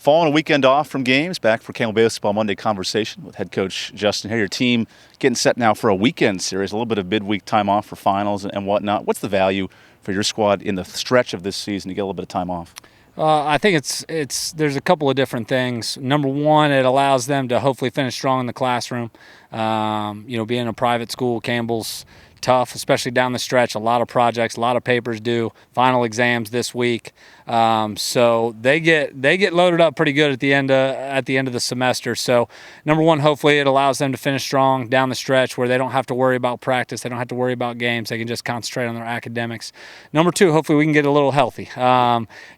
Following a weekend off from games, back for Campbell Baseball Monday conversation with head coach Justin Haire. Your team getting set now for a weekend series, a little bit of midweek time off for finals and whatnot. What's the value for your squad in the stretch of this season to get a little bit of time off? I think there's a couple of different things. Number one, it allows them to hopefully finish strong in the classroom. Being a private school, Campbell's tough, especially down the stretch. A lot of projects, a lot of papers due, final exams this week. So they get loaded up pretty good at the end of the semester. So number one, hopefully it allows them to finish strong down the stretch where they don't have to worry about practice, they don't have to worry about games, they can just concentrate on their academics. Number two, hopefully we can get a little healthy.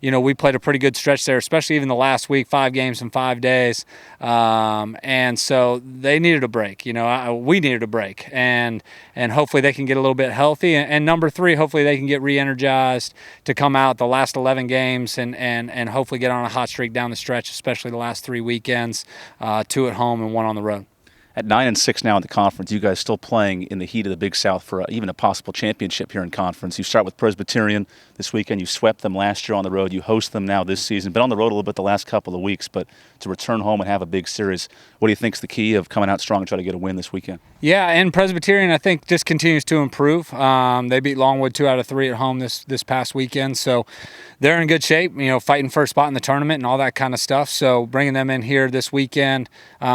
We played a pretty good stretch there, especially even the last week, 5 games in 5 days, and so they needed a break. We needed a break, and hopefully they can get a little bit healthy. And number three, hopefully they can get re-energized to come out the last 11 games and hopefully get on a hot streak down the stretch, especially the last 3 weekends, 2 at home and 1 on the road. At 9-6 now in the conference, you guys still playing in the heat of the Big South for even a possible championship here in conference. You start with Presbyterian this weekend. You swept them last year on the road. You host them now this season. Been on the road a little bit the last couple of weeks, but to return home and have a big series, what do you think is the key of coming out strong and try to get a win this weekend? Yeah, and Presbyterian, I think, just continues to improve. They beat Longwood 2 out of 3 at home this past weekend, so they're in good shape, fighting for a spot in the tournament and all that kind of stuff. So bringing them in here this weekend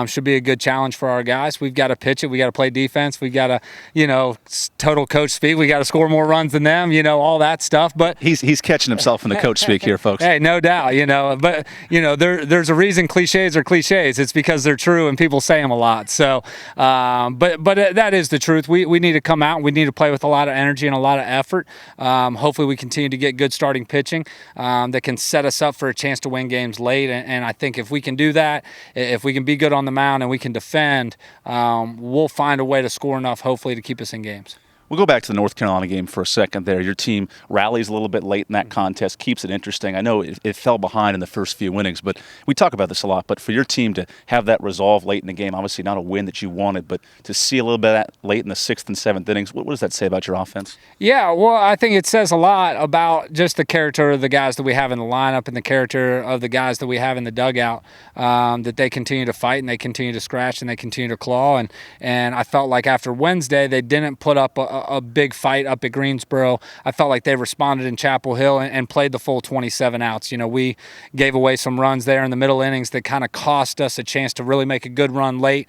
should be a good challenge for our guys. We've got to pitch it. We got to play defense. We got to, total coach speak. We got to score more runs than them, all that stuff. But he's catching himself in the coach speak here, folks. Hey, no doubt, But, there's a reason cliches are cliches. It's because they're true and people say them a lot. So, but that is the truth. We need to come out and we need to play with a lot of energy and a lot of effort. Hopefully we continue to get good starting pitching that can set us up for a chance to win games late. And I think if we can do that, if we can be good on the mound and we can defend, we'll find a way to score enough, hopefully, to keep us in games. We'll go back to the North Carolina game for a second there. Your team rallies a little bit late in that contest, keeps it interesting. I know it fell behind in the first few innings, but we talk about this a lot. But for your team to have that resolve late in the game, obviously not a win that you wanted, but to see a little bit of that late in the 6th and 7th innings, what does that say about your offense? Yeah, well, I think it says a lot about just the character of the guys that we have in the lineup and the character of the guys that we have in the dugout, that they continue to fight and they continue to scratch and they continue to claw. And I felt like after Wednesday, they didn't put up a big fight up at Greensboro. I felt like they responded in Chapel Hill and played the full 27 outs. We gave away some runs there in the middle innings that kind of cost us a chance to really make a good run late.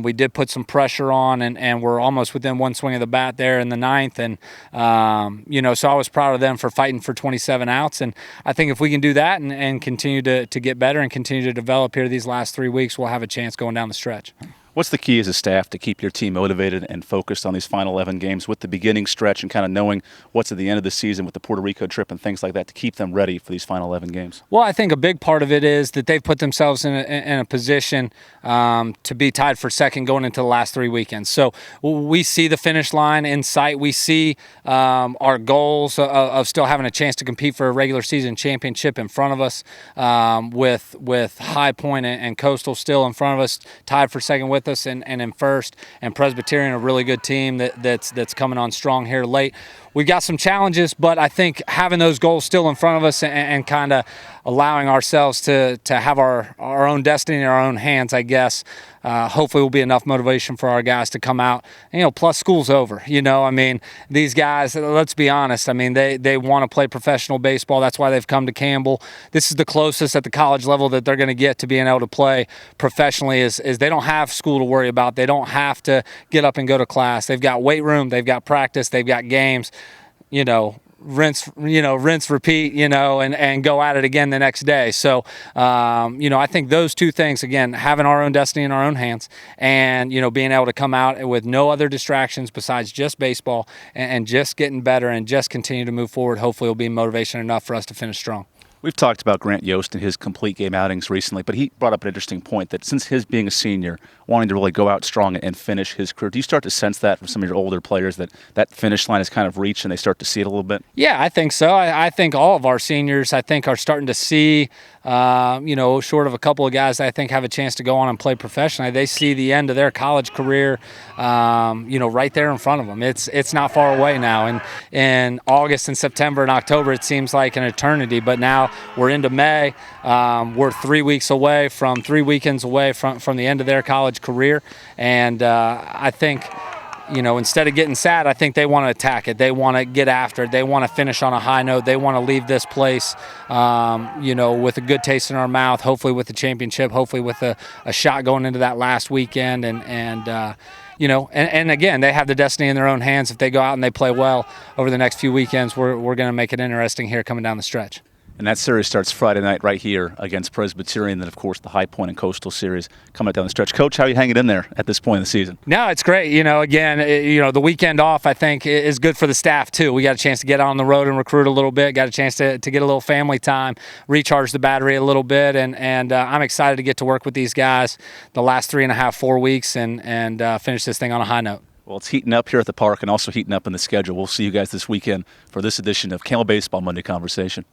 We did put some pressure on and we're almost within one swing of the bat there in the 9th. And, so I was proud of them for fighting for 27 outs. And I think if we can do that and continue to get better and continue to develop here these last 3 weeks, we'll have a chance going down the stretch. What's the key as a staff to keep your team motivated and focused on these final 11 games with the beginning stretch and kind of knowing what's at the end of the season with the Puerto Rico trip and things like that to keep them ready for these final 11 games? Well, I think a big part of it is that they've put themselves in a position to be tied for second going into the last 3 weekends. So we see the finish line in sight. We see our goals of still having a chance to compete for a regular season championship in front of us, with High Point and Coastal still in front of us, tied for second with us and in first, and Presbyterian, a really good team that's coming on strong here late. We've got some challenges, but I think having those goals still in front of us and kind of allowing ourselves to have our own destiny in our own hands, I guess, hopefully will be enough motivation for our guys to come out. Plus school's over. These guys, let's be honest, they want to play professional baseball. That's why they've come to Campbell. This is the closest at the college level that they're going to get to being able to play professionally is they don't have school to worry about. They don't have to get up and go to class. They've got weight room, they've got practice, they've got games. Rinse, repeat, and go at it again the next day. So, I think those two things, again, having our own destiny in our own hands and, being able to come out with no other distractions besides just baseball and just getting better and just continue to move forward, hopefully will be motivation enough for us to finish strong. We've talked about Grant Yost and his complete game outings recently, but he brought up an interesting point that since his being a senior, wanting to really go out strong and finish his career, do you start to sense that from some of your older players that finish line is kind of reached and they start to see it a little bit? Yeah, I think so. I think all of our seniors, are starting to see short of a couple of guys that I think have a chance to go on and play professionally, they see the end of their college career, right there in front of them. It's not far away now. And in August and September and October, it seems like an eternity. But now we're into May. We're 3 weeks away from 3 weekends away from the end of their college career. And I think, instead of getting sad, I think they want to attack it. They want to get after it. They want to finish on a high note. They want to leave this place, with a good taste in our mouth, hopefully with the championship, hopefully with a shot going into that last weekend. And again, they have the destiny in their own hands. If they go out and they play well over the next few weekends, we're going to make it interesting here coming down the stretch. And that series starts Friday night right here against Presbyterian. Then, of course, the High Point and Coastal series coming down the stretch. Coach, how are you hanging in there at this point in the season? No, it's great. The weekend off, I think, is good for the staff, too. We got a chance to get on the road and recruit a little bit, got a chance to get a little family time, recharge the battery a little bit, and I'm excited to get to work with these guys the last 3.5, 4 weeks and finish this thing on a high note. Well, it's heating up here at the park and also heating up in the schedule. We'll see you guys this weekend for this edition of Camel Baseball Monday Conversation.